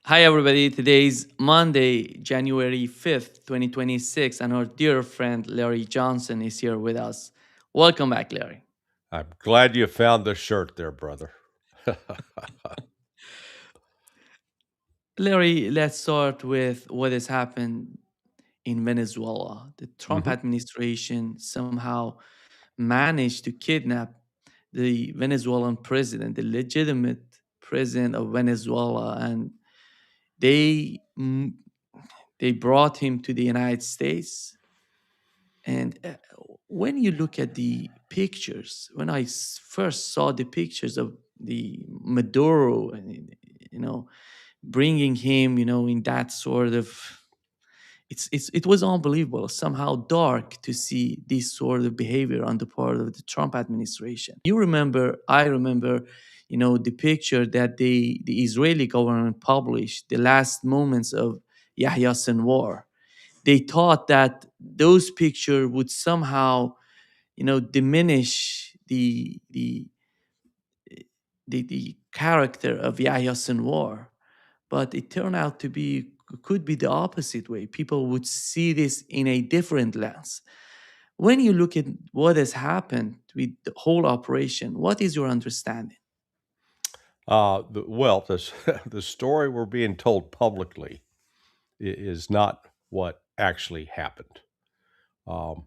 Hi, everybody. Today's Monday, January 5th, 2026, and our dear friend Larry Johnson is here with us. Welcome back, Larry. I'm glad you found the shirt there, brother. Larry, let's start with what has happened in Venezuela. The Trump hmm administration somehow managed to kidnap the Venezuelan president, the legitimate president of Venezuela, and they mm, they brought him to the United States. And when you look at the pictures, when first saw the pictures of the Maduro, and bringing him, in that sort of, it was unbelievable, somehow dark to see this sort of behavior on the part of the Trump administration. I remember, the picture that the Israeli government published, the last moments of Yahya Sinwar. They thought that those pictures would somehow diminish the character of Yahya Sinwar, but it turned out to be could be the opposite way. People would see this in a different lens. When you look at what has happened with the whole operation, what is your understanding? well, this, the story we're being told publicly is not what actually happened. Um,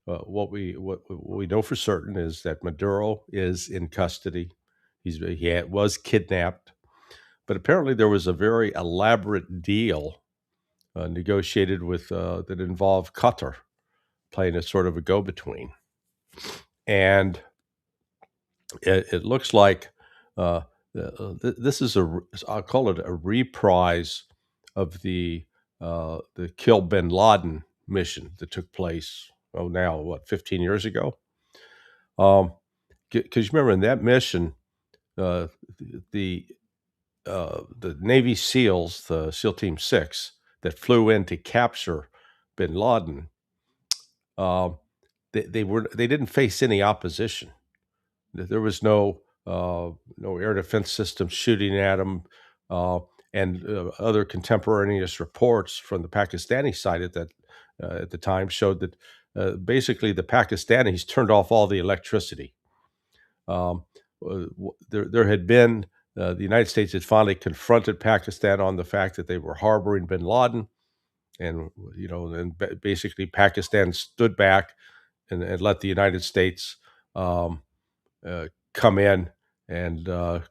what we know for certain is that Maduro is in custody. Was kidnapped, but apparently there was a very elaborate deal negotiated with that involved Qatar playing a sort of a go-between, and it looks like uh, this is I'll call it a reprise of the kill bin Laden mission that took place, now what, 15 years ago. Because you remember in that mission, uh, the the Navy SEALs, the SEAL Team 6 that flew in to capture bin Laden, uh, they didn't face any opposition. There was no air defense system shooting at them, and other contemporaneous reports from the Pakistani side at the time showed that basically the Pakistanis turned off all the electricity. Um, there had been the United States had finally confronted Pakistan on the fact that they were harboring Bin Laden, and basically Pakistan stood back and let the United States um, come in and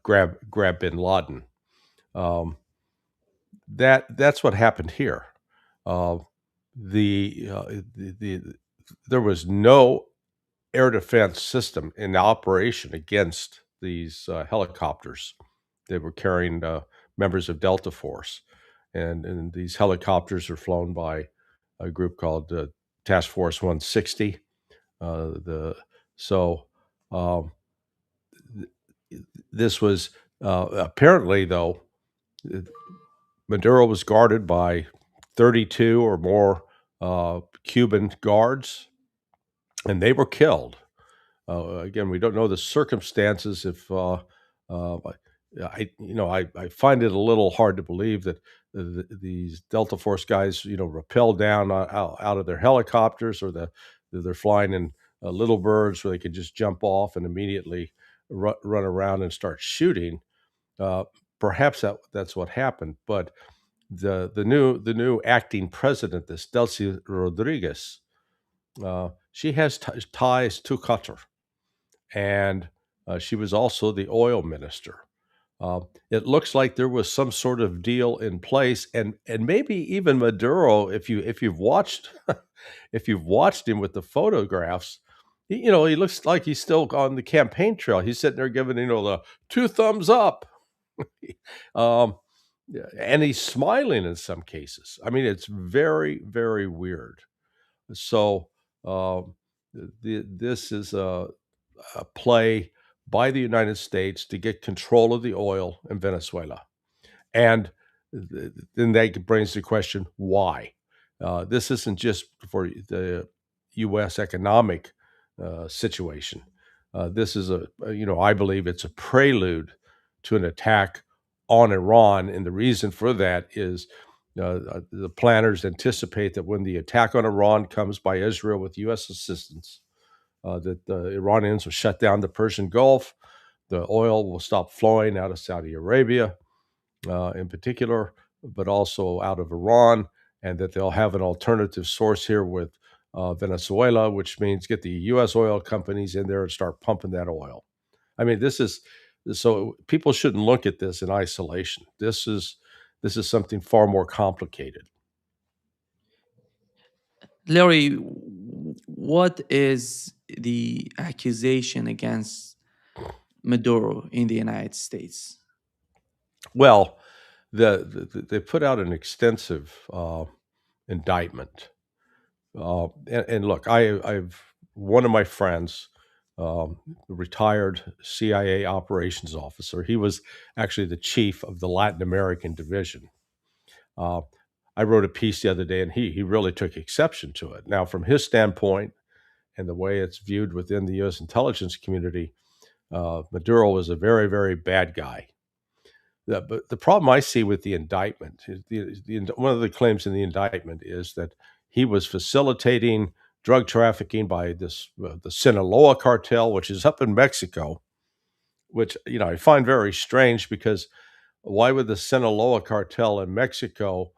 grab Bin Laden. Um, that's what happened here. Uh, the there was no air defense system in operation against these helicopters. They were carrying members of Delta Force, and these helicopters are flown by a group called Task Force 160. The so um, this was apparently, though, Maduro was guarded by 32 or more Cuban guards, and they were killed. Again, we don't know the circumstances. If uh, I find it a little hard to believe that these Delta Force guys, rappel down out of their helicopters, or they're flying in little birds where they can just jump off and immediately run around and start shooting. Uh, Perhaps that's what happened, but the new acting president, this Delcy Rodriguez, she has ties to Qatar, and she was also the oil minister. It looks like there was some sort of deal in place, and maybe even Maduro, if you've watched if you've watched him with the photographs, he looks like he's still on the campaign trail. He's sitting there giving the two thumbs up. um, yeah, and he's smiling in some cases. I mean, it's very, very weird. So um, this is a play by the United States to get control of the oil in Venezuela, and then that brings the question: why? This isn't just for the U.S. economic situation. This is I believe it's a prelude to an attack on Iran, and the reason for that is the planners anticipate that when the attack on Iran comes by Israel with U.S. assistance, that the Iranians will shut down the Persian Gulf, the oil will stop flowing out of Saudi Arabia, in particular, but also out of Iran, and that they'll have an alternative source here with Venezuela, which means get the U.S. oil companies in there and start pumping that oil. I mean, this is so people shouldn't look at this in isolation. This is something far more complicated. Larry, what is the accusation against Maduro in the United States? Well, they put out an extensive indictment. And look, I've one of my friends, retired CIA operations officer. He was actually the chief of the Latin American division. Uh, I wrote a piece the other day, and he really took exception to it. Now, from his standpoint and the way it's viewed within the U.S. intelligence community, Maduro was a very, very bad guy. But the problem I see with the indictment is one of the claims in the indictment is that he was facilitating drug trafficking by the Sinaloa cartel, which is up in Mexico, which I find very strange because why would the Sinaloa cartel in Mexico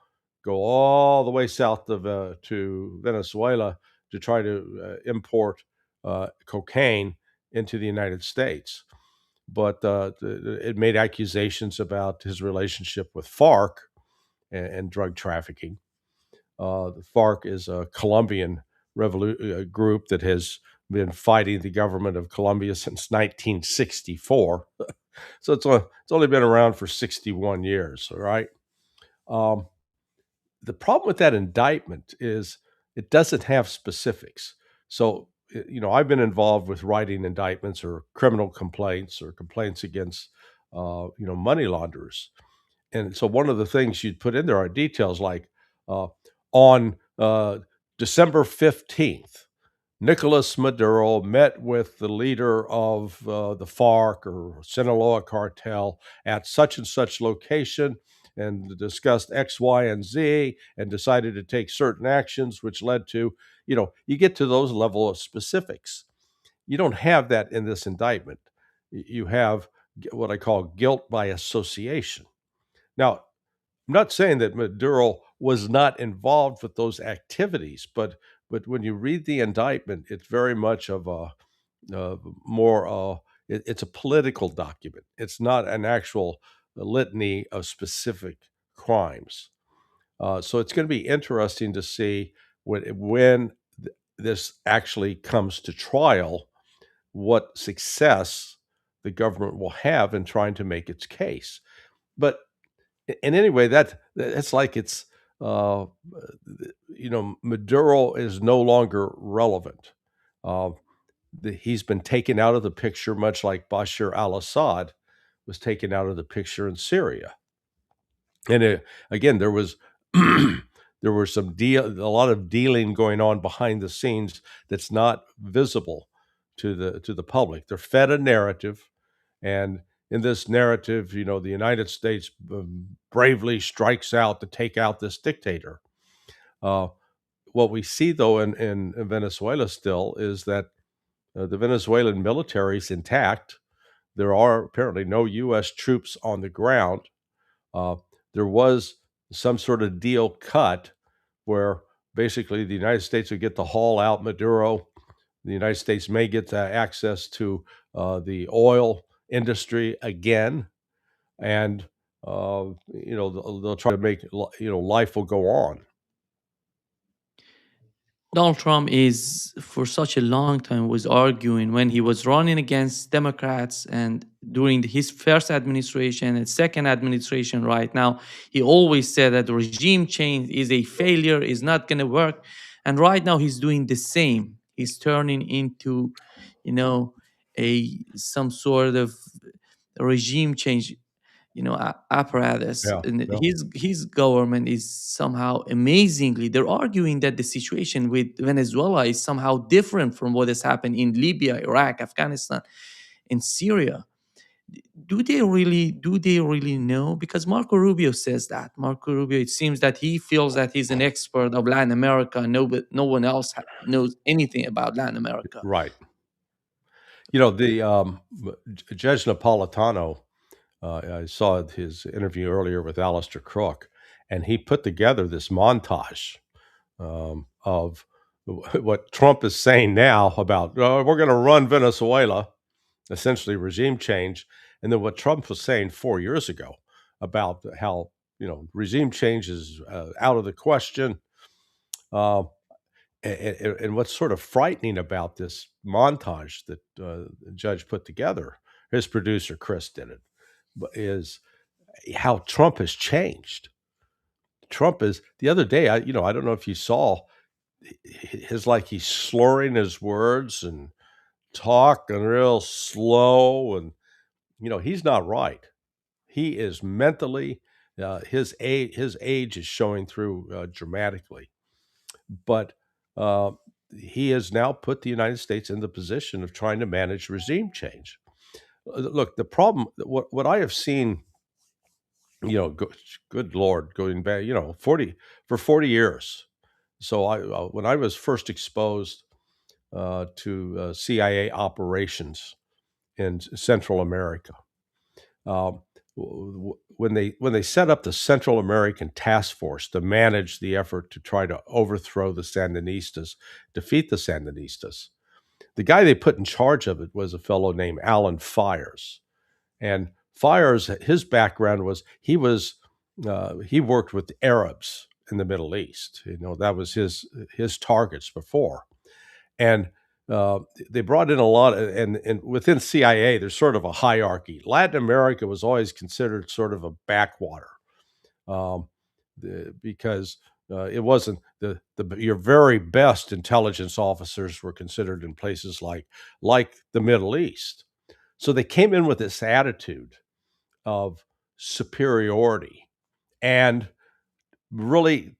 go all the way south of to Venezuela to try to import cocaine into the United States? But it made accusations about his relationship with FARC and drug trafficking. The FARC is a Colombian group that has been fighting the government of Colombia since 1964. So it's only been around for 61 years, all right? Um, the problem with that indictment is it doesn't have specifics. So, I've been involved with writing indictments or criminal complaints or complaints against, money launderers. And so one of the things you'd put in there are details like on December 15th, Nicolas Maduro met with the leader of the FARC or Sinaloa cartel at such and such location and discussed X, Y, and Z and decided to take certain actions, which led to, you get to those level of specifics. You don't have that in this indictment. You have what I call guilt by association. Now, I'm not saying that Maduro was not involved with those activities, but when you read the indictment, it's very much of a more it's a political document. It's not an actual litany of specific crimes. So it's going to be interesting to see when this actually comes to trial, what success the government will have in trying to make its case. But and anyway, that's like it's uh, Maduro is no longer relevant. Uh, he's been taken out of the picture, much like Bashar al-Assad was taken out of the picture in Syria. And again, there was there were a lot of dealing going on behind the scenes that's not visible to the public. They're fed a narrative, and in this narrative, the United States bravely strikes out to take out this dictator. Uh, what we see, though, in Venezuela still is that the Venezuelan military is intact. There are apparently no U.S. troops on the ground. Uh, there was some sort of deal cut where basically the United States would get to haul out Maduro. The United States may get access to the oil industry again, and they'll try to make life will go on. Donald Trump is for such a long time was arguing when he was running against Democrats and during his first administration and second administration right now, he always said that the regime change is a failure, is not going to work. And right now he's doing the same. He's turning into, you know, a some sort of regime change, apparatus, Yeah, and yeah, his government is somehow amazingly, they're arguing that the situation with Venezuela is somehow different from what has happened in Libya, Iraq, Afghanistan, and Syria. do they really know? Because Marco Rubio says that. Marco Rubio, it seems that he feels that he's an expert of Latin America. No one else knows anything about Latin America. Right. The Judge Napolitano, I saw his interview earlier with Alistair Crook, and he put together this montage of what Trump is saying now about we're going to run Venezuela, essentially regime change, and then what Trump was saying 4 years ago about how regime change is out of the question. Uh, and what's sort of frightening about this montage that the judge put together, his producer Chris did it, is how Trump has changed. Trump is the other day. I don't know if you saw his like he's slurring his words and talking real slow, and he's not right. He is mentally his age is showing through dramatically, but uh, he has now put the United States in the position of trying to manage regime change. Look, the problem, what I have seen, good Lord, going back, 40 years. So when I was first exposed to CIA operations in Central America, um, when they set up the Central American Task Force to manage the effort to try to overthrow the Sandinistas, defeat the Sandinistas, the guy they put in charge of it was a fellow named Alan Fires. And Fires, his background was he worked with Arabs in the Middle East. That was his targets before, and they brought in a lot and within CIA, there's sort of a hierarchy. Latin America was always considered sort of a backwater, um, because it wasn't your very best intelligence officers were considered in places like the Middle East. So they came in with this attitude of superiority and really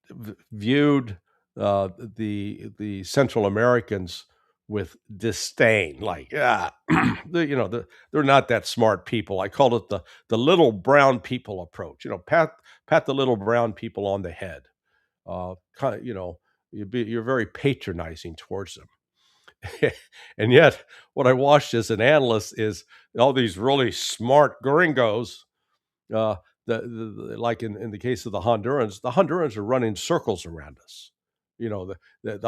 viewed the Central Americans with disdain, like they're not that smart people. I call it the little brown people approach. Pat the little brown people on the head. Kind of, you're very patronizing towards them. And yet, what I watched as an analyst is all these really smart gringos, uh, like in the case of the Hondurans are running circles around us. The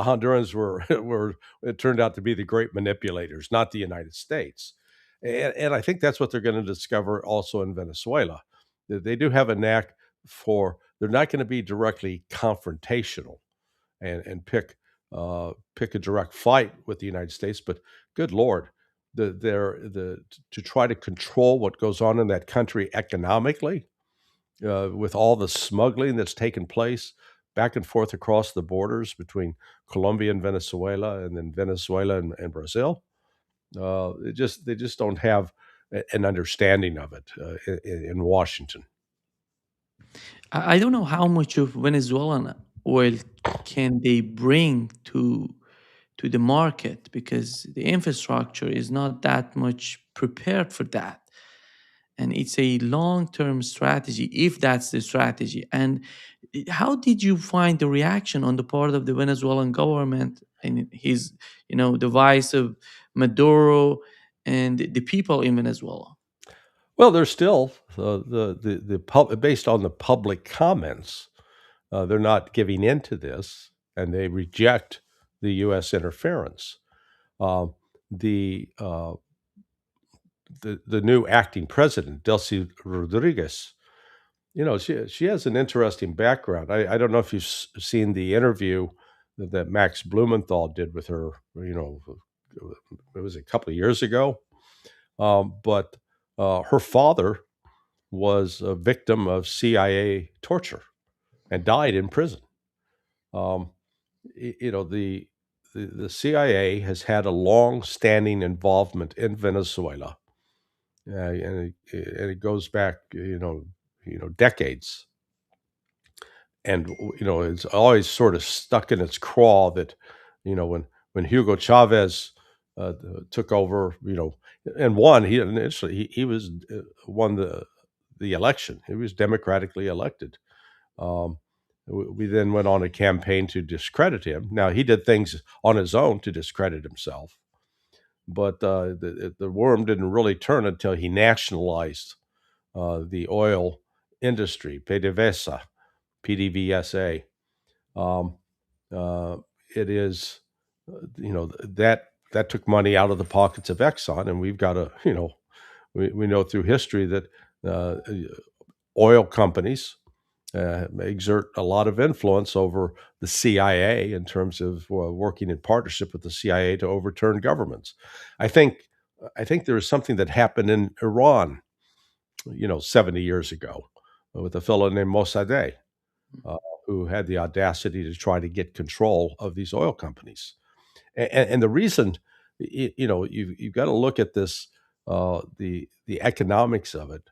Hondurans were were it turned out to be the great manipulators, not the United States, and I think that's what they're going to discover also in Venezuela. They do have a knack for they're not going to be directly confrontational and pick a direct fight with the United States, but good Lord, to try to control what goes on in that country economically, with all the smuggling that's taken place back and forth across the borders between Colombia and Venezuela, and then Venezuela and Brazil. They just don't have an understanding of it in Washington. I don't know how much of Venezuelan oil can they bring to the market, because the infrastructure is not that much prepared for that. And it's a long-term strategy, if that's the strategy. And how did you find the reaction on the part of the Venezuelan government and his, the vice of Maduro and the people in Venezuela? Well, there's still based on the public comments, they're not giving in to this, and they reject the U.S. interference. Uh, the uh, the new acting president, Delcy Rodriguez, she has an interesting background. I don't know if you've seen the interview that Max Blumenthal did with her. It was a couple of years ago, but her father was a victim of CIA torture and died in prison. Um, the CIA has had a long-standing involvement in Venezuela, and it goes back, decades. And it's always sort of stuck in its craw that, when Hugo Chavez took over, and won. He initially he was won the election. He was democratically elected. Um, we then went on a campaign to discredit him. Now he did things on his own to discredit himself, but the worm didn't really turn until he nationalized the oil industry, PDVSA, PDVSA. Um, uh, it is, that took money out of the pockets of Exxon, and we've got to, we know through history that uh, oil companies exert a lot of influence over the CIA in terms of working in partnership with the CIA to overturn governments. I think I think there is something that happened in Iran, 70 years ago, with a fellow named Mossadegh, uh, who had the audacity to try to get control of these oil companies. And the reason, you've got to look at this, the economics of it.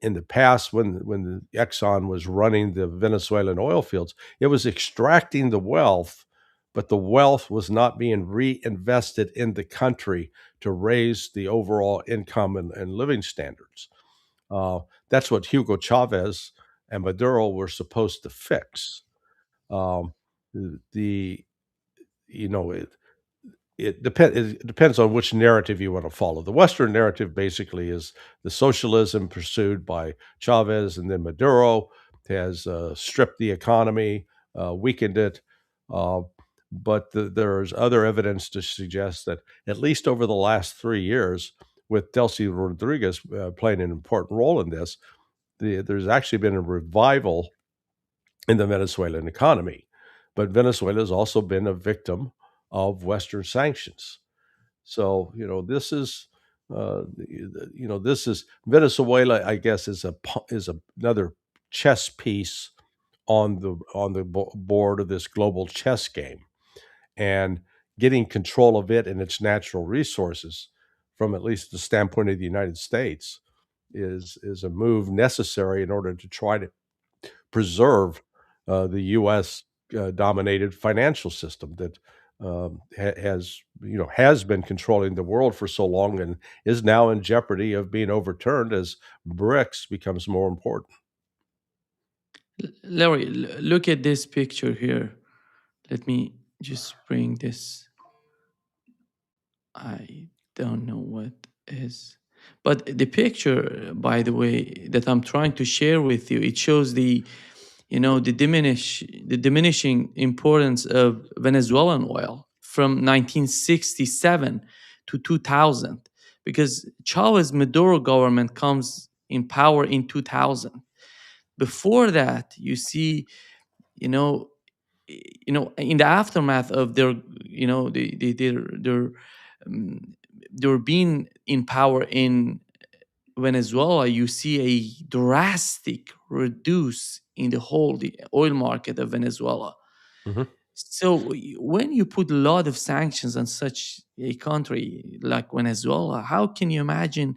In the past, when the Exxon was running the Venezuelan oil fields, it was extracting the wealth, but the wealth was not being reinvested in the country to raise the overall income and living standards. That's what Hugo Chavez and Maduro were supposed to fix. Um, the you know it depends on which narrative you want to follow. The Western narrative basically is the socialism pursued by Chavez, and then Maduro has stripped the economy, weakened it. Uh, but there's other evidence to suggest that at least over the last 3 years, with Delcy Rodriguez playing an important role in this, there's actually been a revival in the Venezuelan economy. But Venezuela has also been a victim of Western sanctions. So this is Venezuela. I guess is another chess piece on the board of this global chess game, and getting control of it and its natural resources, from at least the standpoint of the United States, is a move necessary in order to try to preserve the U.S. Dominated financial system that has been controlling the world for so long, and is now in jeopardy of being overturned as BRICS becomes more important. Larry, look at this picture here. Let me just bring this. I don't know what is. But the picture, by the way, that I'm trying to share with you, it shows the diminishing importance of Venezuelan oil from 1967 to 2000, because Chavez Maduro government comes in power in 2000. Before that, you see, you know, in the aftermath of their, um, their being in power in Venezuela, you see a drastic reduce in the oil market of Venezuela. Mhm. So when you put a lot of sanctions on such a country like Venezuela, how can you imagine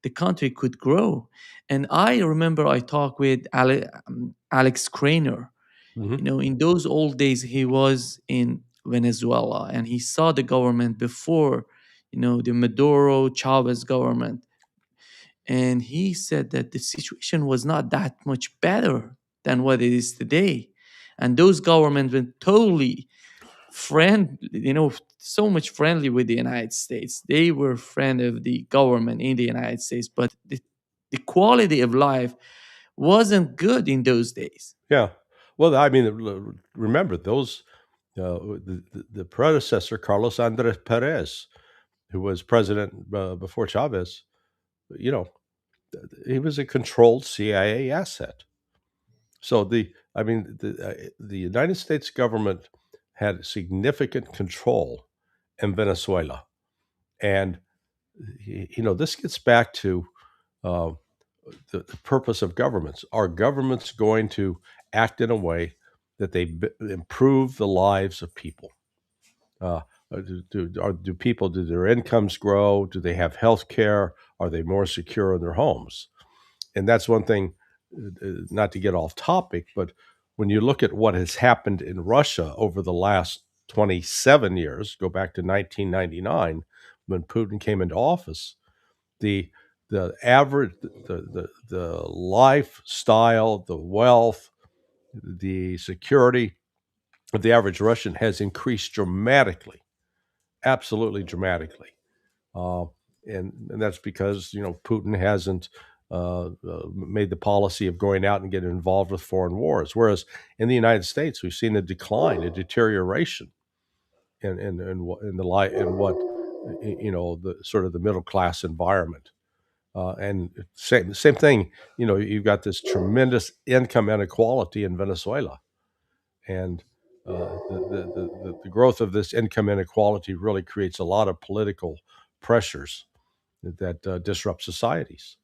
the country could grow? And I remember I talked with Alex Craner. Mhm. In those old days, he was in Venezuela and he saw the government before, the Maduro Chavez government, and he said that the situation was not that much better than what it is today. And those governments were totally so much friendly with the United States. They were friend of the government in the United States, but the quality of life wasn't good in those days. Yeah. Well, I mean, remember those the predecessor, Carlos Andres Perez, who was president before Chavez. You know, he was a controlled CIA asset. So the United States government had significant control in Venezuela, and this gets back to uh, the purpose of governments. Are governments going to act in a way that they improve the lives of people? Uh, do their incomes grow? Do they have health care? Are they more secure in their homes? And that's one thing, not to get off topic, but when you look at what has happened in Russia over the last 27 years, go back to 1999 when Putin came into office, the average the lifestyle, the wealth, the security of the average Russian has increased dramatically, absolutely dramatically. Uh, and that's because Putin hasn't made the policy of going out and getting involved with foreign wars. Whereas in the United States, we've seen a decline, a deterioration in the light in what the sort of the middle class environment. And same thing. You've got this tremendous income inequality in Venezuela, and the growth of this income inequality really creates a lot of political pressures that disrupt societies.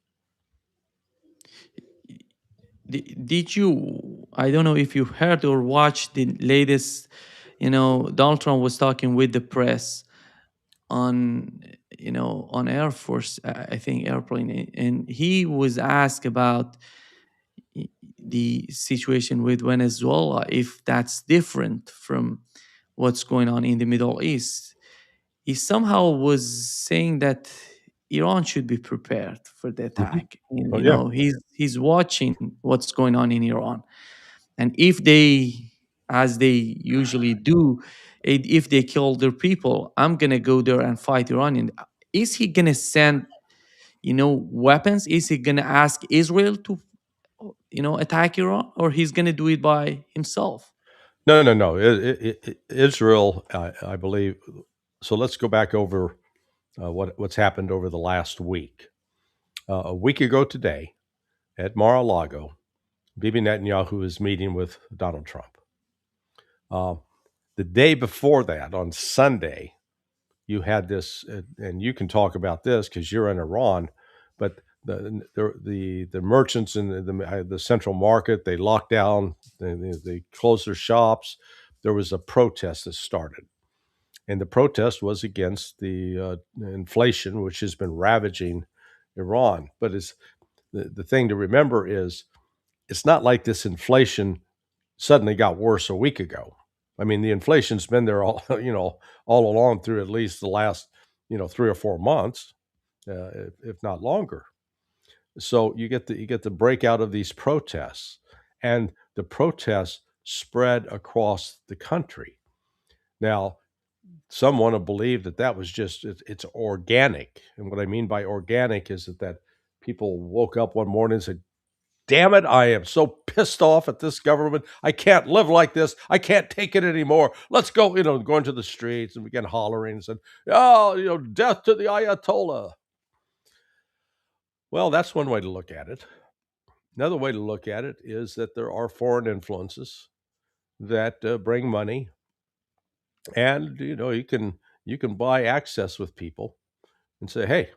Did you? I don't know if you heard or watched the latest. Donald Trump was talking with the press on on Air Force, I think airplane, and he was asked about the situation with Venezuela, if that's different from what's going on in the Middle East. He somehow was saying that Iran should be prepared for the Hmm. attack. And, Oh yeah. he's watching what's going on in Iran, and if they, as they usually do, if they kill their people, I'm gonna go there and fight Iranian. Is he gonna send weapons? Is he gonna ask Israel to attack Iran, or he's gonna do it by himself? No, no, no. Israel, I believe. So let's go back over what's happened over the last week. A week ago today, at Mar-a-Lago, Bibi Netanyahu is meeting with Donald Trump. Uh, the day before that, on Sunday, you had this, and you can talk about this because you're in Iran, but the merchants in the central market, they locked down, they closed their shops. There was a protest that started, and the protest was against the inflation, which has been ravaging Iran. But it's the thing to remember is it's not like this inflation suddenly got worse a week ago. I mean, the inflation's been there all all along through at least the last 3 or 4 months, if not longer. So you get the breakout of these protests, and the protests spread across the country. Now, some want to believe that that was just it's organic, and what I mean by organic is that people woke up one morning and said, damn it, I am so pissed off at this government. I can't live like this. I can't take it anymore. Let's go, go into the streets and began hollering and said, oh, death to the Ayatollah. Well, that's one way to look at it. Another way to look at it is that there are foreign influences that bring money, and you can buy access with people and say, hey,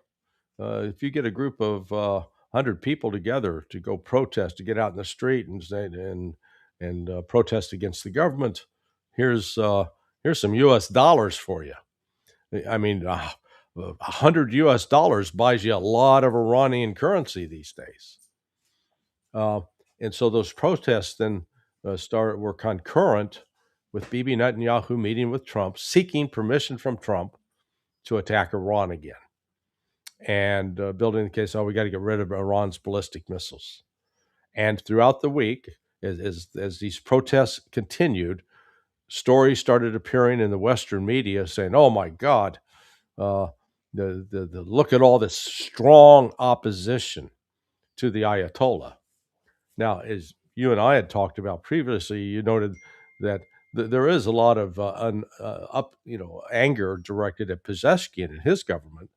if you get a group of 100 people together to go protest, to get out in the street and say and protest against the government, here's some U.S. dollars for you. I mean, $100 buys you a lot of Iranian currency these days. Uh, and so those protests then were concurrent with Bibi Netanyahu meeting with Trump, seeking permission from Trump to attack Iran again, and building the case, oh, we got to get rid of Iran's ballistic missiles. And throughout the week, as these protests continued, stories started appearing in the Western media saying, "Oh my God, uh, the look at all this strong opposition to the Ayatollah." Now, as you and I had talked about previously, you noted that there is a lot of anger directed at Pezeshkian and his government,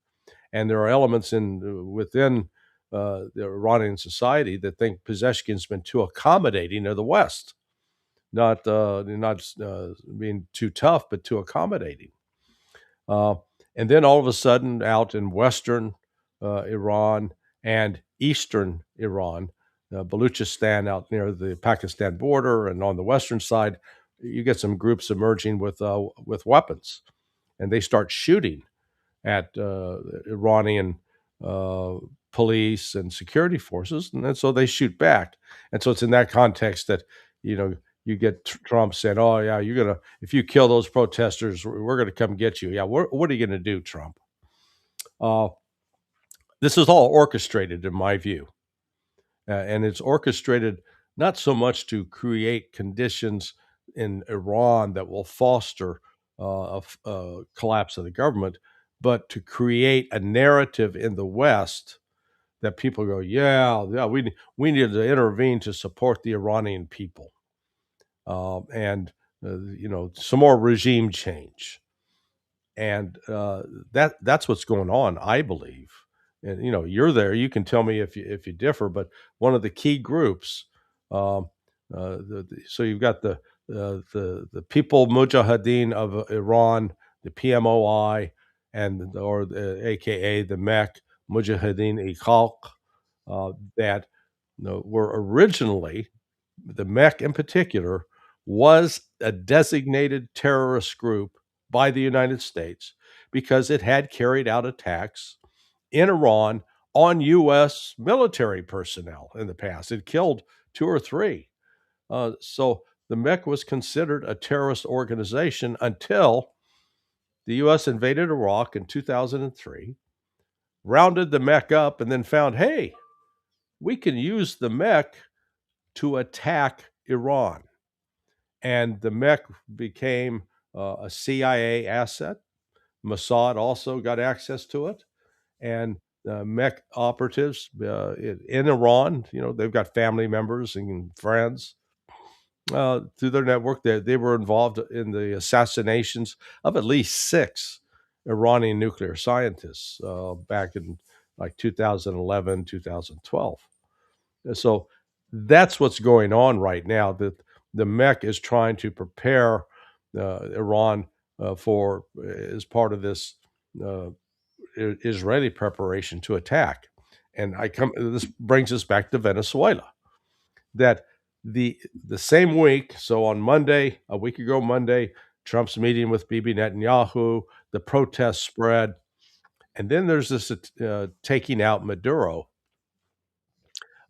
and there are elements within the Iranian society that think Pezeshkian's been too accommodating to the West, not being too tough, but too accommodating. Uh, and then all of a sudden, out in Western Iran and Eastern Iran, Baluchistan, out near the Pakistan border, and on the western side, you get some groups emerging with weapons, and they start shooting at Iranian uh, police and security forces, and then so they shoot back. And so it's in that context that you know you get Trump saying, "Oh yeah, you're gonna if you kill those protesters, we're gonna come get you." Yeah, what are you gonna do, Trump? Uh, this is all orchestrated, in my view, and it's orchestrated not so much to create conditions in Iran that will foster a collapse of the government, but to create a narrative in the West that people go, yeah, yeah, we need to intervene to support the Iranian people, and some more regime change, and that's what's going on, I believe. And you're there, you can tell me if you differ, but one of the key groups, um, so you've got the People Mujahideen of Iran, the PMOI, AKA the MEK Mujahideen e Khalq, that were originally the MEK in particular was a designated terrorist group by the United States because it had carried out attacks in Iran on U.S. military personnel in the past. It killed two or three. So the MEK was considered a terrorist organization until the U.S. invaded Iraq in 2003, rounded the MEK up, and then found, hey, we can use the MEK to attack Iran. And the MEK became a CIA asset. Mossad also got access to it, and MEK operatives in Iran, they've got family members and friends through their network. They were involved in the assassinations of at least six Iranian nuclear scientists back in like 2011, 2012. So that's what's going on right now. That the MEK is trying to prepare Iran for as part of this uh, Israeli preparation to attack. And this brings us back to Venezuela. That the same week, so on Monday, a week ago Monday, Trump's meeting with Bibi Netanyahu, the protests spread, and then there's this taking out Maduro.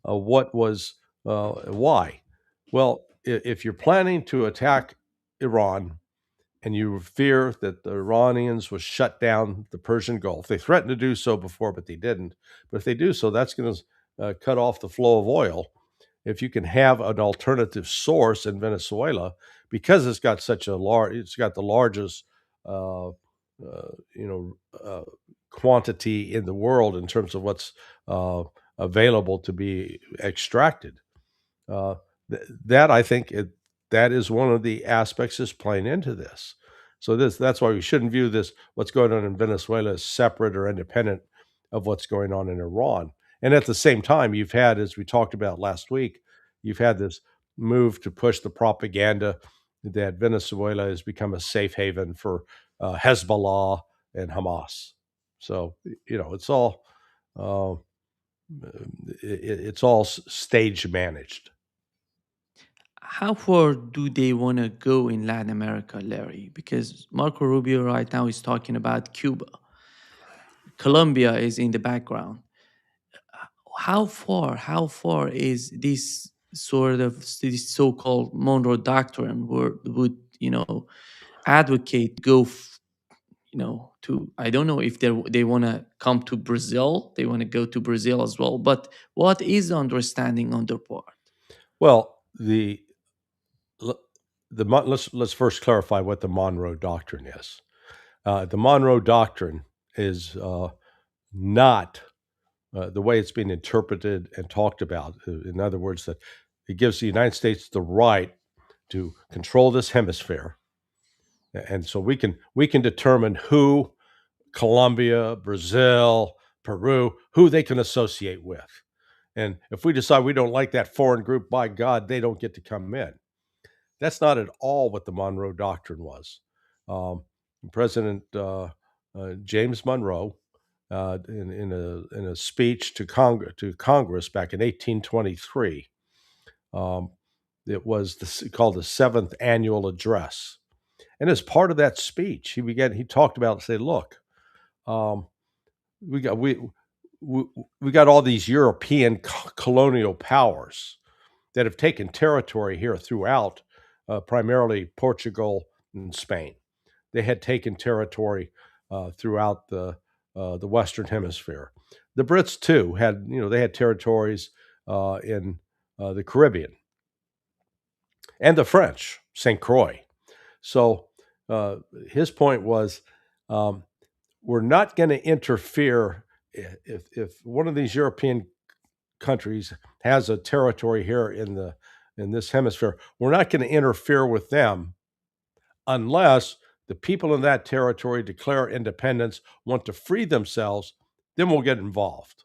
What was why? Well, if you're planning to attack Iran and you fear that the Iranians will shut down the Persian Gulf, they threatened to do so before, but they didn't. But if they do so, that's going to cut off the flow of oil. If you can have an alternative source in Venezuela, because it's got the largest, uh, you know, quantity in the world in terms of what's uh, available to be extracted. Uh, that I think that is one of the aspects that's playing into this. So that's why we shouldn't view this what's going on in Venezuela as separate or independent of what's going on in Iran. And at the same time, you've had, as we talked about last week, you've had this move to push the propaganda that Venezuela has become a safe haven for Hezbollah and Hamas. So it's all uh, it's all stage managed. How far do they want to go in Latin America, Larry? Because Marco Rubio right now is talking about Cuba. Colombia is in the background. How far is this sort of this so-called Monroe Doctrine would advocate go to, I don't know if they want to come to Brazil, they want to go to Brazil as well, but what is the understanding on their part? Well, l- let's first clarify what the Monroe Doctrine is. The Monroe Doctrine is not the way it's being interpreted and talked about. In other words, that it gives the United States the right to control this hemisphere, and so we can determine who Colombia, Brazil, Peru, who they can associate with. And if we decide we don't like that foreign group, by God, they don't get to come in. That's not at all what the Monroe Doctrine was. Um, President James Monroe, in a speech to Congress back in 1823, um, it was called the Seventh Annual Address. And as part of that speech, he talked about, say, look, um, we got we, we got all these European colonial powers that have taken territory here throughout primarily Portugal and Spain. They had taken territory throughout the Western Hemisphere. The Brits too had, they had territories in the Caribbean, and the French, Saint Croix. So uh, his point was, um, we're not going to interfere if one of these European countries has a territory here in this hemisphere. We're not going to interfere with them unless the people in that territory declare independence, want to free themselves, then we'll get involved.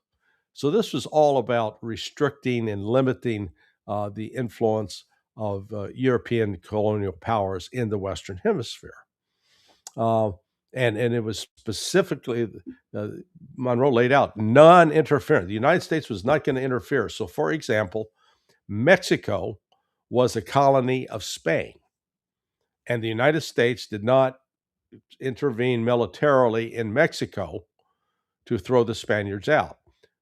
So this was all about restricting and limiting the influence of European colonial powers in the Western Hemisphere. Uh, and it was specifically, uh, Monroe laid out non-interference. The United States was not going to interfere. So, for example, Mexico was a colony of Spain, and the United States did not intervene militarily in Mexico to throw the Spaniards out.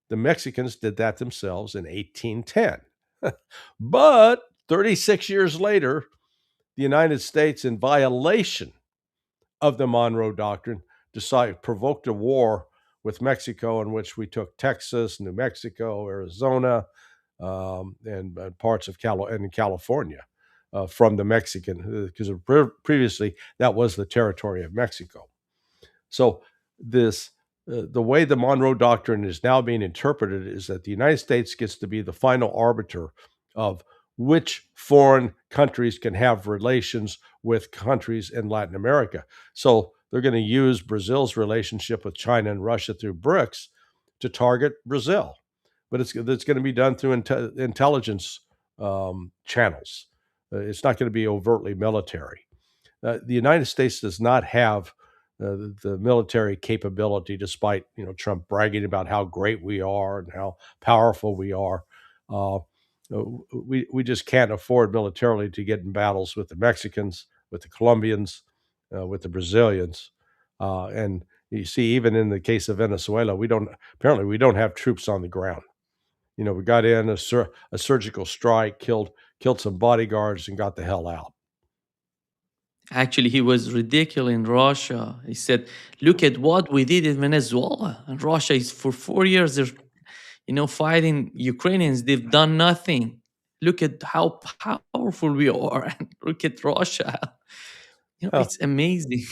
The Mexicans did that themselves in 1810. But 36 years later, the United States, in violation of the Monroe Doctrine, provoked a war with Mexico in which we took Texas, New Mexico, Arizona, and parts of California from the Mexican, because previously that was the territory of Mexico. So this the way the Monroe Doctrine is now being interpreted is that the United States gets to be the final arbiter of which foreign countries can have relations with countries in Latin America. So they're going to use Brazil's relationship with China and Russia through BRICS to target Brazil, but it's going to be done through intelligence channels. It's not going to be overtly military. The United States does not have the military capability, despite Trump bragging about how great we are and how powerful we are. Uh, we just can't afford militarily to get in battles with the Mexicans, with the Colombians, with the Brazilians, and you see, even in the case of Venezuela, we don't have troops on the ground. We got in a surgical strike, killed some bodyguards, and got the hell out. Actually, he was ridiculous in Russia. He said, "Look at what we did in Venezuela." And Russia is for 4 years they're, fighting Ukrainians. They've done nothing. Look at how powerful we are. And look at Russia. Yeah, It's amazing.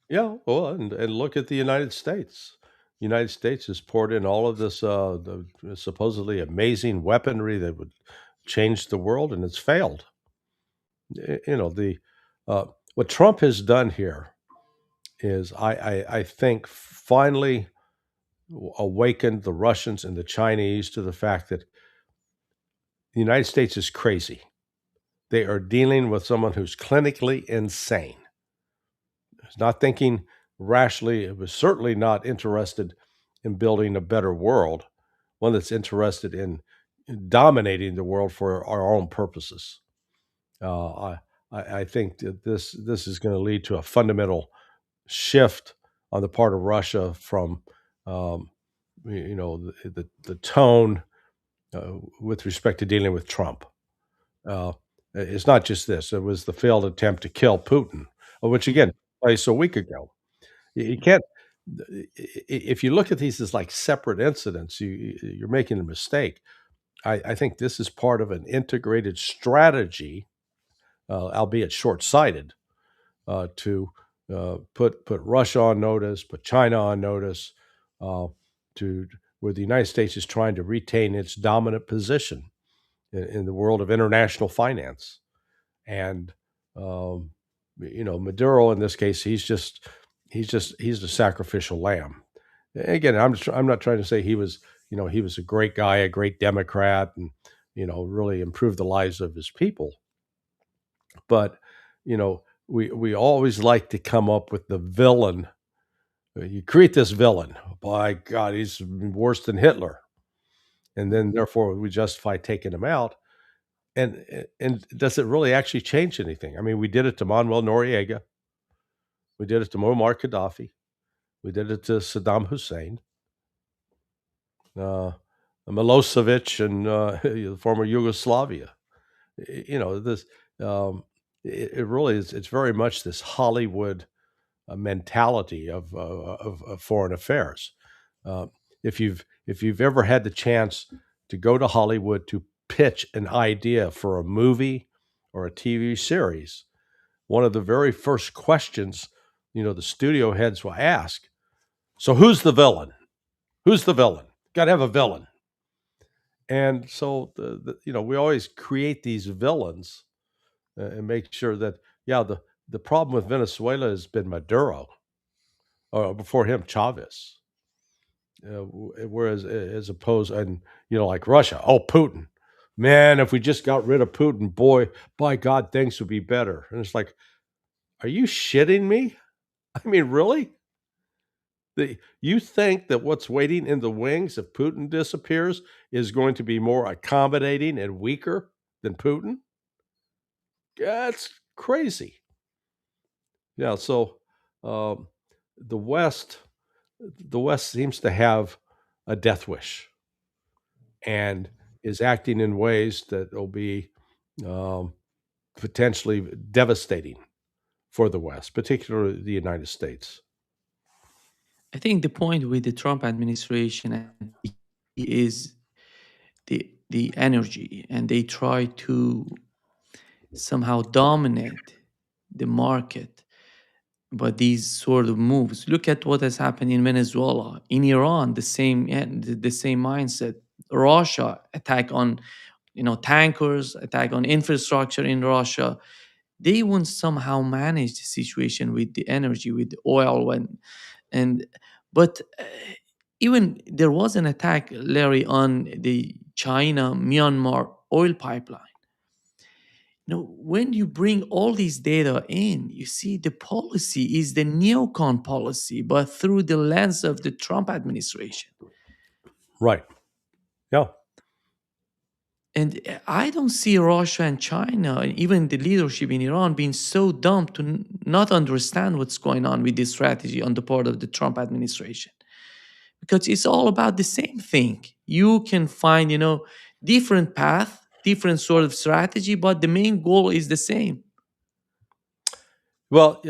yeah. Well, and look at the United States. United States has poured in all of this the supposedly amazing weaponry that would change the world, and it's failed. The what Trump has done here is, I think, finally awakened the Russians and the Chinese to the fact that the United States is crazy. They are dealing with someone who's clinically insane. He's not thinking rationally. It was certainly not interested in building a better world, one that's interested in dominating the world for our own purposes. I think that this is going to lead to a fundamental shift on the part of Russia from um, the tone with respect to dealing with Trump. Uh, it's not just this; it was the failed attempt to kill Putin, which again took place a week ago. You can't. If you look at these as like separate incidents, you're making a mistake. I think this is part of an integrated strategy, albeit short-sighted, to put Russia on notice, put China on notice, uh, to where the United States is trying to retain its dominant position in the world of international finance. And um, Maduro in this case, he's the sacrificial lamb. Again, I'm not trying to say he was a great guy, a great Democrat, and really improved the lives of his people. But we always like to come up with the villain. You create this villain. By God, he's worse than Hitler, and then therefore we justify taking him out. And does it really actually change anything? I mean, we did it to Manuel Noriega, we did it to Muammar Gaddafi, we did it to Saddam Hussein, uh, Milosevic, and the former Yugoslavia. This um, it really is. It's very much this Hollywood mentality of foreign affairs. Uh, if you've ever had the chance to go to Hollywood to pitch an idea for a movie or a TV series, one of the very first questions the studio heads will ask, so who's the villain? Who's the villain? Got to have a villain. And so we always create these villains and make sure that the problem with Venezuela has been Maduro, or before him Chavez. Whereas as opposed, and like Russia, oh, Putin, man, if we just got rid of Putin, boy, by God, things would be better. And it's like, are you shitting me? I mean, really? You think that what's waiting in the wings if Putin disappears is going to be more accommodating and weaker than Putin? That's crazy. Yeah. So um, the West, the West seems to have a death wish and is acting in ways that will be um, potentially devastating for the West, particularly the United States. I think the point with the Trump administration and is the energy, and they try to somehow dominate the market by these sort of moves. Look at what has happened in Venezuela, in Iran, the same, yeah, the same mindset. Russia attack on tankers, attack on infrastructure in Russia. They won't somehow manage the situation with the energy, with the oil, and but even there was an attack, Larry, on the China Myanmar oil pipeline. When you bring all these data in, you see the policy is the neocon policy, but through the lens of the Trump administration. Right. Yeah. And I don't see Russia and China, and even the leadership in Iran, being so dumb to not understand what's going on with this strategy on the part of the Trump administration. Because it's all about the same thing. You can find, different path, different sort of strategy, but the main goal is the same. Well,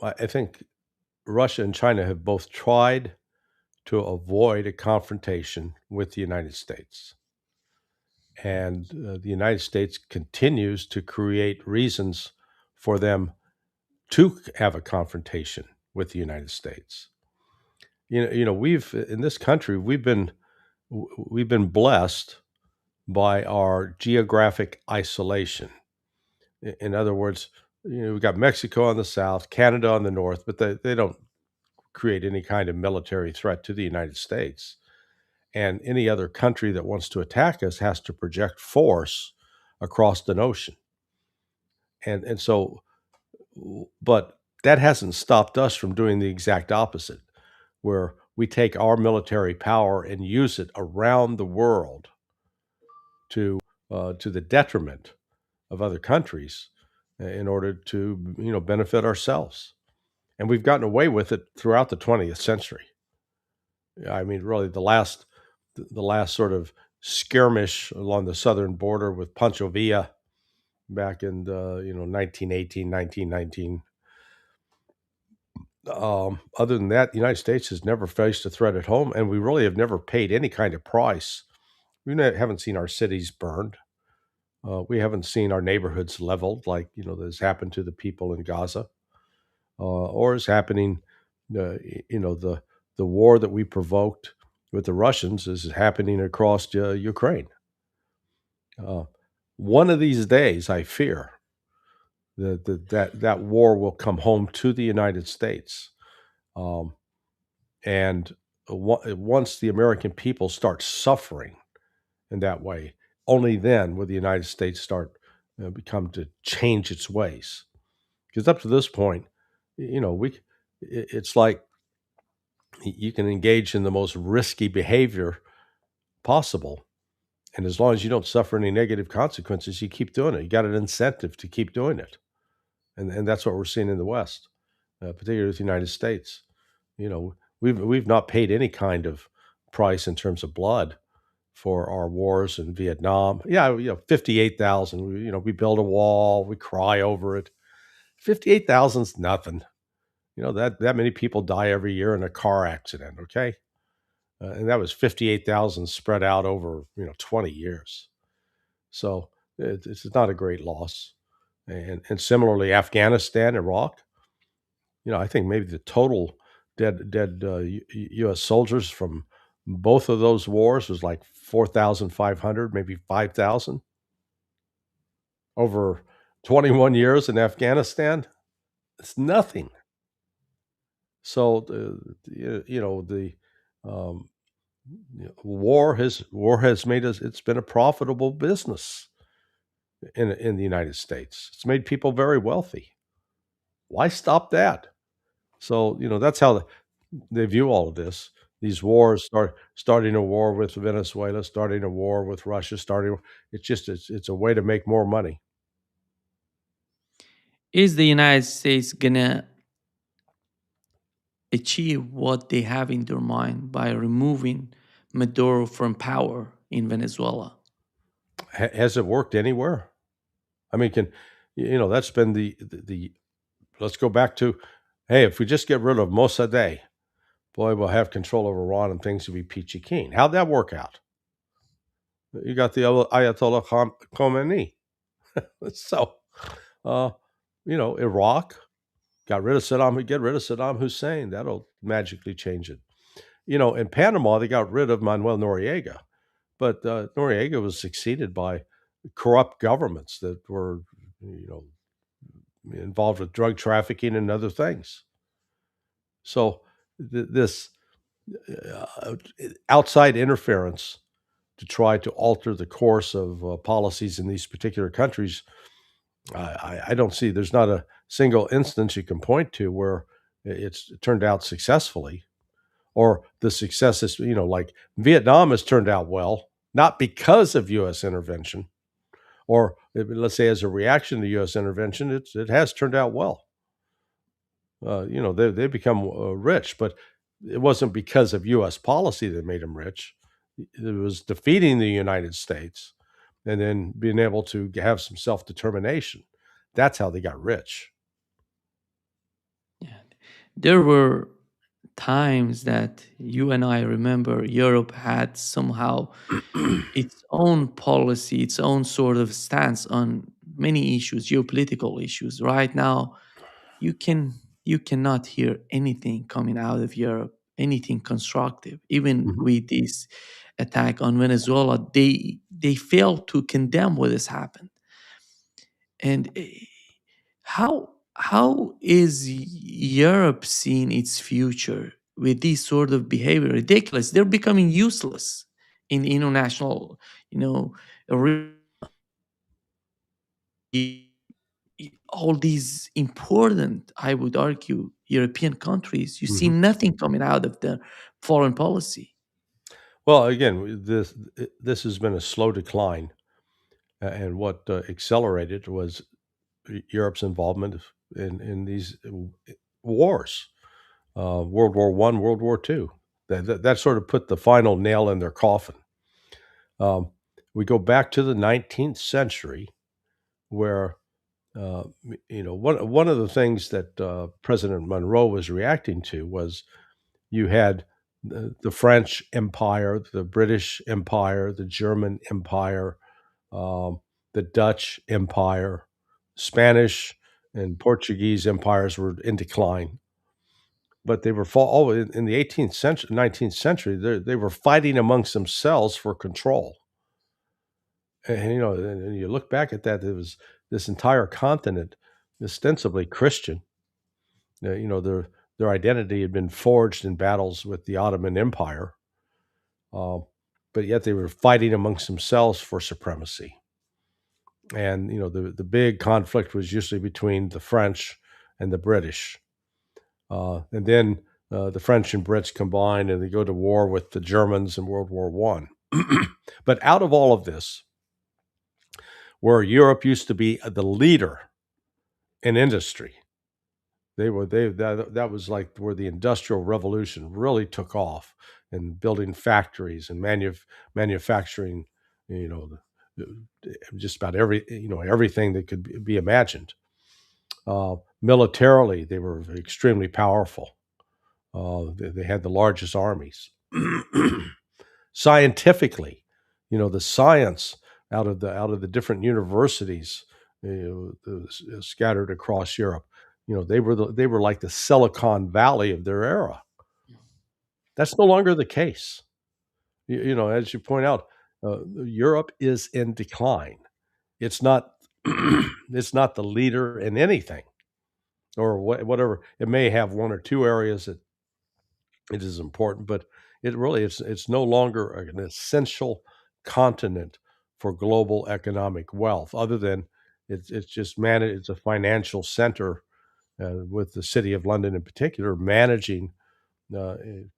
I think Russia and China have both tried to avoid a confrontation with the United States. And the United States continues to create reasons for them to have a confrontation with the United States. We've in this country we've been blessed by our geographic isolation. In other words, we've got Mexico on the south, Canada on the north, but they don't create any kind of military threat to the United States. And any other country that wants to attack us has to project force across an ocean. And so, but that hasn't stopped us from doing the exact opposite, where we take our military power and use it around the world to the detriment of other countries in order to benefit ourselves. And we've gotten away with it throughout the 20th century. I mean, really, the last sort of skirmish along the southern border with Pancho Villa back in the 1918, 1919. Other than that, the United States has never faced a threat at home, and we really have never paid any kind of price. Haven't seen our cities burned. We haven't seen our neighborhoods leveled like has happened to the people in Gaza, or is happening. The war that we provoked with the Russians is happening across Ukraine. Uh, one of these days, I fear that war will come home to the United States, um, and once the American people start suffering in that way, only then will the United States start become to change its ways. Because up to this point, it's like you can engage in the most risky behavior possible, and as long as you don't suffer any negative consequences, you keep doing it. You got an incentive to keep doing it, and that's what we're seeing in the West, particularly with the United States. We've not paid any kind of price in terms of blood for our wars in Vietnam. Yeah, 58,000. We build a wall, we cry over it. 58,000 is nothing. That many people die every year in a car accident, okay? And that was 58,000 spread out over, 20 years. So it's not a great loss. And similarly, Afghanistan, Iraq, I think maybe the total dead U.S. soldiers from both of those wars was like 4,500, maybe 5,000 over 21 years in Afghanistan. It's nothing. So the um, war has made us. It's been a profitable business in the United States. It's made people very wealthy. Why stop that? So that's how they view all of this. These wars, starting a war with Venezuela, starting a war with Russia, starting. It's a way to make more money. Is the United States gonna achieve what they have in their mind by removing Maduro from power in Venezuela? Has it worked anywhere? I mean, that's been the let's go back to, hey, if we just get rid of Mossadegh, boy, we'll have control over Iran and things will be peachy keen. How'd that work out? You got the Ayatollah Khomeini. So, uh, Iraq got rid of Saddam. Get rid of Saddam Hussein. That'll magically change it. In Panama, they got rid of Manuel Noriega, but Noriega was succeeded by corrupt governments that were, you know, involved with drug trafficking and other things. So this uh, outside interference to try to alter the course of policies in these particular countries, I don't see. There's not a single instance you can point to where it's turned out successfully, or the success is, like Vietnam has turned out well, not because of U.S. intervention, or let's say as a reaction to U.S. intervention, it has turned out well. They become rich, but it wasn't because of U.S. policy that made them rich. It was defeating the United States and then being able to have some self determination. That's how they got rich. Yeah. There were times that you and I remember Europe had somehow its own policy, its own sort of stance on many issues, geopolitical issues. Right now, you can you cannot hear anything coming out of Europe, anything constructive. Even Mhm. with this attack on Venezuela, they failed to condemn what has happened. And how is Europe seeing its future with this sort of behavior? Ridiculous. They're becoming useless in the international, arena. All these important, I would argue, European countries, you see Mhm. nothing coming out of their foreign policy. Well, again, this has been a slow decline, and what accelerated was Europe's involvement in these wars, World War One, World War Two. That sort of put the final nail in their coffin. Um, we go back to the 19th century, where one of the things that President Monroe was reacting to was you had the French Empire, the British Empire, the German Empire, um, the Dutch Empire, Spanish and Portuguese empires were in decline, but they were all in the 18th century, 19th century. They were fighting amongst themselves for control. And and you look back at that, it was this entire continent, ostensibly Christian. Their identity had been forged in battles with the Ottoman Empire, uh, but yet they were fighting amongst themselves for supremacy. And the big conflict was usually between the French and the British, and then the French and Brits combine and they go to war with the Germans in World War One. But out of all of this, where Europe used to be the leader in industry, That was like where the Industrial Revolution really took off, and building factories and manufacturing, you know, just about everything that could be imagined. Militarily, they were extremely powerful. They had the largest armies. Scientifically, the science out of the different universities, scattered across Europe, they were like the Silicon Valley of their era. That's no longer the case. As you point out, Europe is in decline. It's not. It's not the leader in anything, or whatever. It may have one or two areas that it is important, but it's no longer an essential continent for global economic wealth, other than it's just it's a financial center, with the city of London in particular managing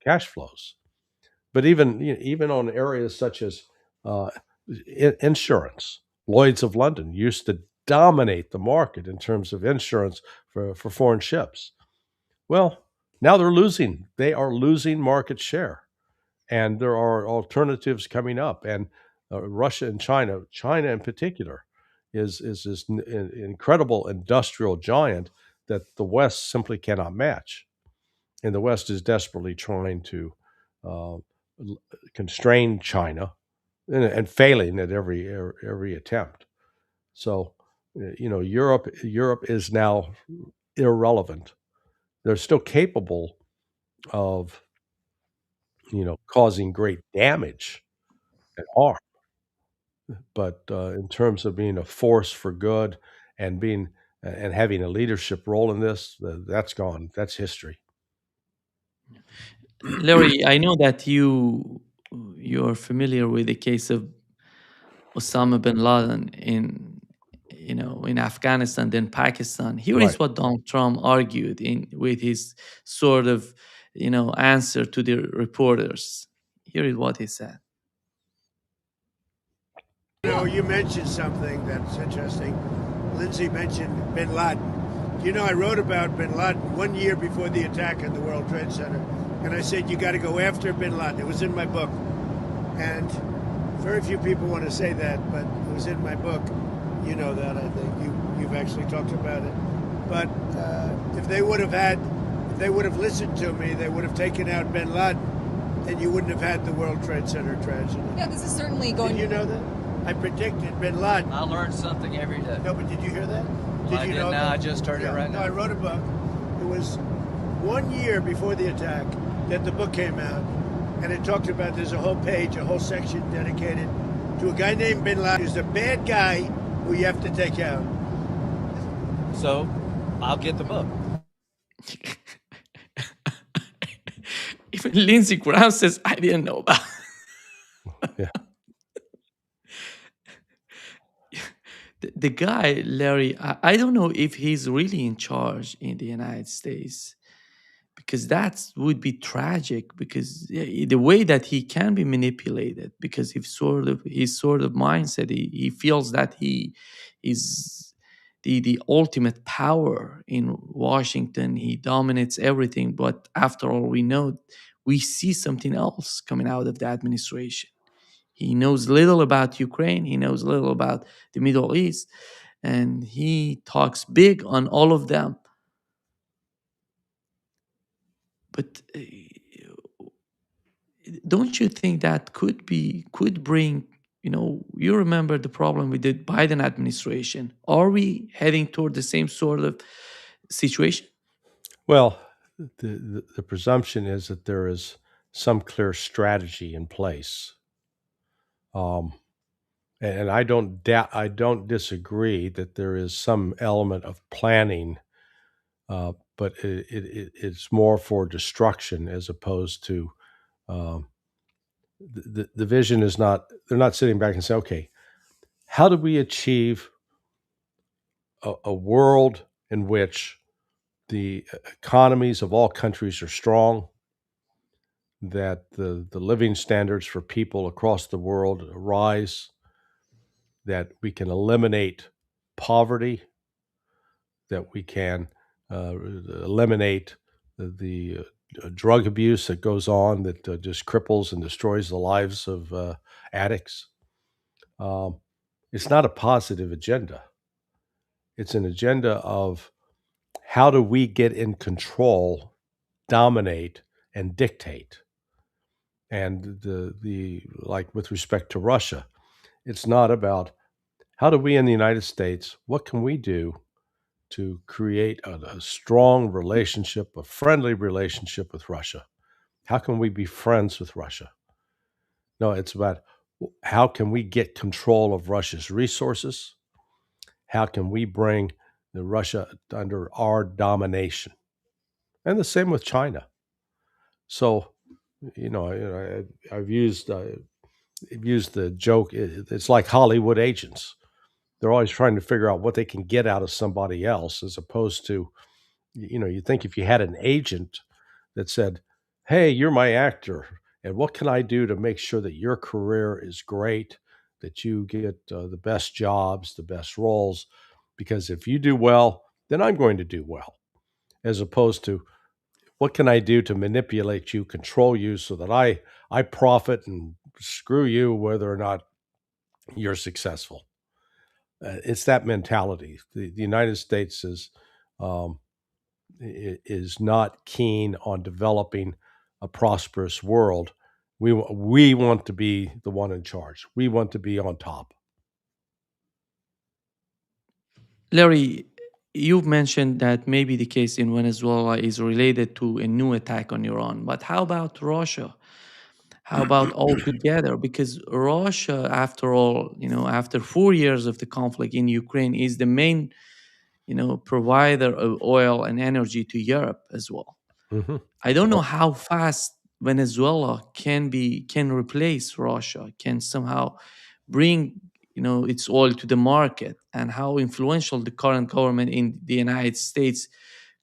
cash flows. But even on areas such as uh, insurance, Lloyd's of London used to dominate the market in terms of insurance for foreign ships. Well, now they're losing. They are losing market share, and there are alternatives coming up. And Russia and China in particular, is this incredible industrial giant that the West simply cannot match. And the West is desperately trying to uh, constrain China, and failing at every attempt. So, Europe is now irrelevant. They're still capable of causing great damage and harm. But in terms of being a force for good, and having a leadership role in this, that's gone. That's history. Larry, I know that you're familiar with the case of Osama bin Laden in Afghanistan, then Pakistan. Here Right. is what Donald Trump argued in with his sort of answer to the reporters. Here is what he said. You mentioned something that's interesting. Lindsay mentioned bin Laden. I wrote about bin Laden 1 year before the attack on the World Trade Center. And I said, you got to go after bin Laden. It was in my book. And very few people want to say that, but it was in my book. You know that, I think. You've actually talked about it. But if they would have listened to me, they would have taken out bin Laden, and you wouldn't have had the World Trade Center tragedy. Yeah, this is certainly going. Did you know that? I predicted bin Laden. I learn something every day. No, but did you hear that? Well, I you did know now. that? I just heard it right No, now. I wrote a book. It was 1 year before the attack that the book came out, and it talked about, there's a whole page, a whole section dedicated to a guy named bin Laden, who's the bad guy who you have to take out. So, I'll get the book. Even Lindsey Graham says, I didn't know about. Yeah. The guy, Larry, I don't know if he's really in charge in the United States, because that would be tragic, because the way that he can be manipulated, because if his sort of mindset, he feels that he is the ultimate power in Washington. He dominates everything. But after all, we see something else coming out of the administration. He knows little about Ukraine. He knows little about the Middle East, and he talks big on all of them. But don't you think that could bring, you remember the problem with the Biden administration? Are we heading toward the same sort of situation? Well, the presumption is that there is some clear strategy in place. Um, and I don't disagree that there is some element of planning, but it's more for destruction, as opposed to, um, the vision is not. They're not sitting back and saying, "Okay, how do we achieve a world in which the economies of all countries are strong, that the living standards for people across the world rise, that we can eliminate poverty, that we can eliminate the drug abuse that goes on that just cripples and destroys the lives of addicts. Um, it's not a positive agenda. It's an agenda of how do we get in control, dominate, and dictate. And the like with respect to Russia, it's not about how do we in the United States, what can we do to create a strong relationship, a friendly relationship with Russia? How can we be friends with Russia? No, it's about how can we get control of Russia's resources? How can we bring the Russia under our domination? And the same with China. So, I've used the joke. It's like Hollywood agents. They're always trying to figure out what they can get out of somebody else, as opposed to, you think if you had an agent that said, "Hey, you're my actor, and what can I do to make sure that your career is great, that you get the best jobs, the best roles? Because if you do well, then I'm going to do well." As opposed to, what can I do to manipulate you, control you, so that I profit and screw you, whether or not you're successful. It's that mentality. The United States um, is not keen on developing a prosperous world. We want to be the one in charge. We want to be on top. Larry, you've mentioned that maybe the case in Venezuela is related to a new attack on Iran, but how about Russia? How about altogether? Because Russia, after all, after 4 years of the conflict in Ukraine, is the main, provider of oil and energy to Europe as well. Hmm. I don't know how fast Venezuela can replace Russia, can somehow bring its oil to the market, and how influential the current government in the United States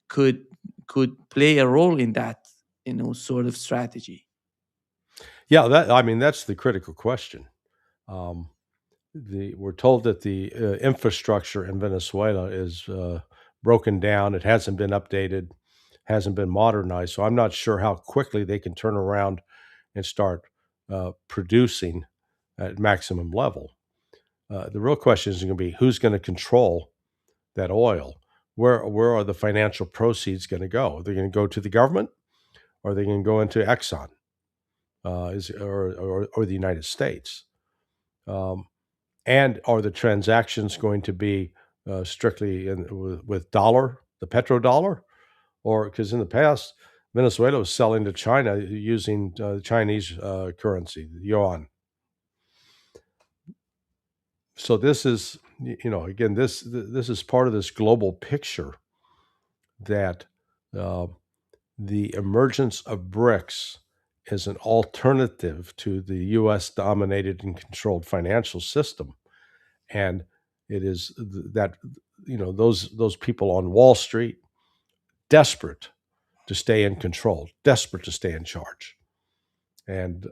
could could play a role in that sort of strategy. Yeah, that's the critical question. Um, we're told that the infrastructure in Venezuela is broken down. It hasn't been updated, hasn't been modernized. So I'm not sure how quickly they can turn around and start producing at maximum level. The real question is going to be who's going to control that oil. Where are the financial proceeds going to go? Are they going to go to the government, or are they going to go into Exxon, or the United States? Um, And are the transactions going to be strictly with dollar, the petrodollar, or because in the past Venezuela was selling to China using Chinese currency, the yuan. So this is, again, this is part of this global picture that uh, the emergence of BRICS is an alternative to the U.S. dominated and controlled financial system, and it is that those people on Wall Street desperate to stay in control, desperate to stay in charge, and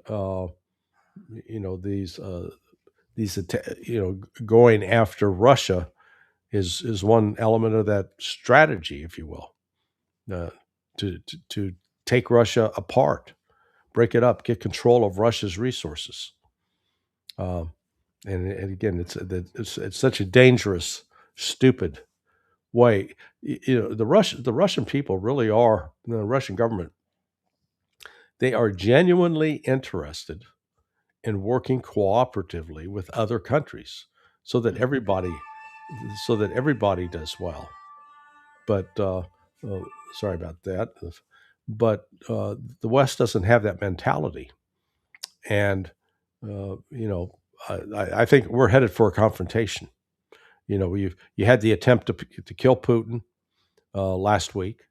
going after Russia is one element of that strategy, if you will, uh, to take Russia apart, break it up, get control of Russia's resources. Um, and again, it's such a dangerous, stupid way. The Russian people really are, the Russian government, they are genuinely interested in working cooperatively with other countries so that everybody does well. But sorry about that. But the West doesn't have that mentality, and you know, I think we're headed for a confrontation. You had the attempt to kill Putin last week,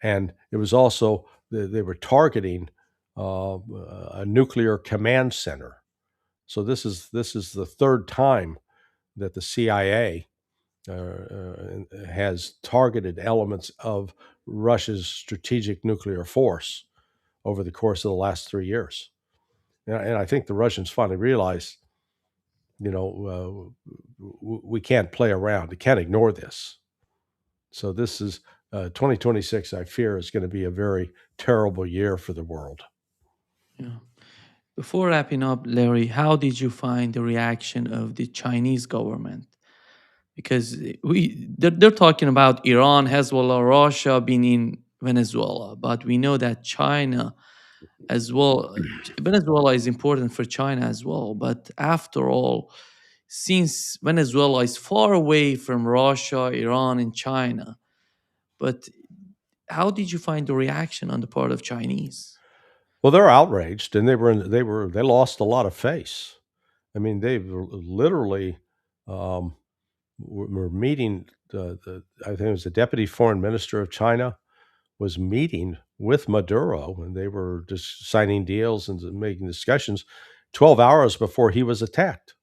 and it was also they were targeting a nuclear command center. So this is the third time that the CIA has targeted elements of Russia's strategic nuclear force over the course of the last 3 years. And I think the Russians finally realized, we can't play around. We can't ignore this. So this is 2026, I fear, is going to be a very terrible year for the world. Yeah. Before wrapping up, Larry, how did you find the reaction of the Chinese government? Because they're talking about Iran, Hezbollah, Russia being in Venezuela, but we know that China as well. Venezuela is important for China as well, but after all, since Venezuela is far away from Russia, Iran, and China, but how did you find the reaction on the part of Chinese? Well, they're outraged, and they lost a lot of face. I mean, they literally um, were meeting. I think it was the deputy foreign minister of China was meeting with Maduro, and they were just signing deals and making discussions 12 hours before he was attacked.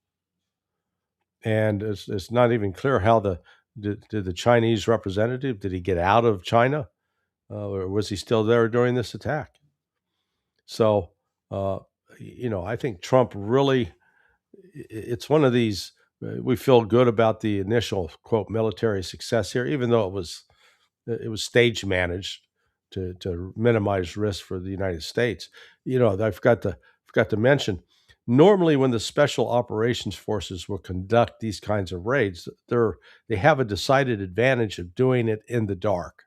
And it's not even clear how did the Chinese representative, did he get out of China, or was he still there during this attack? So, uh, I think Trump really, it's one of these, we feel good about the initial quote military success here, even though it was stage managed to minimize risk for the United States. I forgot to mention. Normally, when the special operations forces will conduct these kinds of raids, they have a decided advantage of doing it in the dark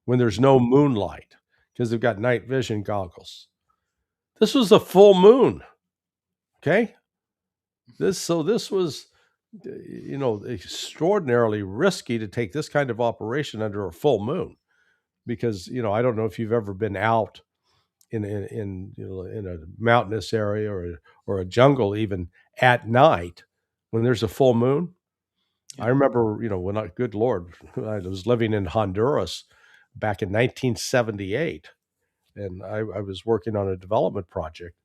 when there's no moonlight because they've got night vision goggles. This was a full moon. Okay, this was extraordinarily risky to take this kind of operation under a full moon because I don't know if you've ever been out in a mountainous area or a jungle even at night when there's a full moon. I Yeah. remember when good Lord, I was living in Honduras back in 1978, and I was working on a development project.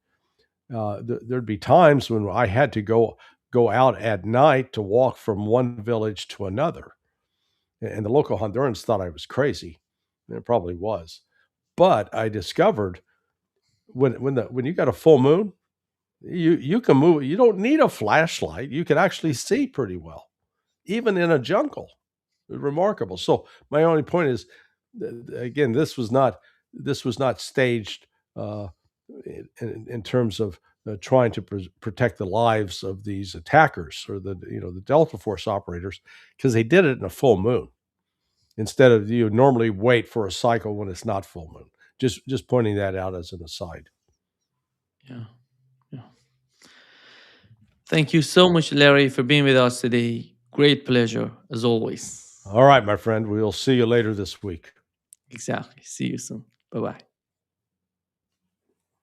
There'd be times when I had to go out at night to walk from one village to another, and the local Hondurans thought I was crazy, and it probably was. But I discovered when you got a full moon, you can move. You don't need a flashlight. You can actually see pretty well, even in a jungle. Remarkable. So my only point is, again, this was not staged uh, in terms of trying to protect the lives of these attackers or the Delta Force operators because they did it in a full moon instead of you normally wait for a cycle when it's not full moon. Just pointing that out as an aside. Yeah. Yeah. Thank you so much, Larry, for being with us today. Great pleasure, as always. All right, my friend. We'll see you later this week. Exactly. See you soon. Bye bye.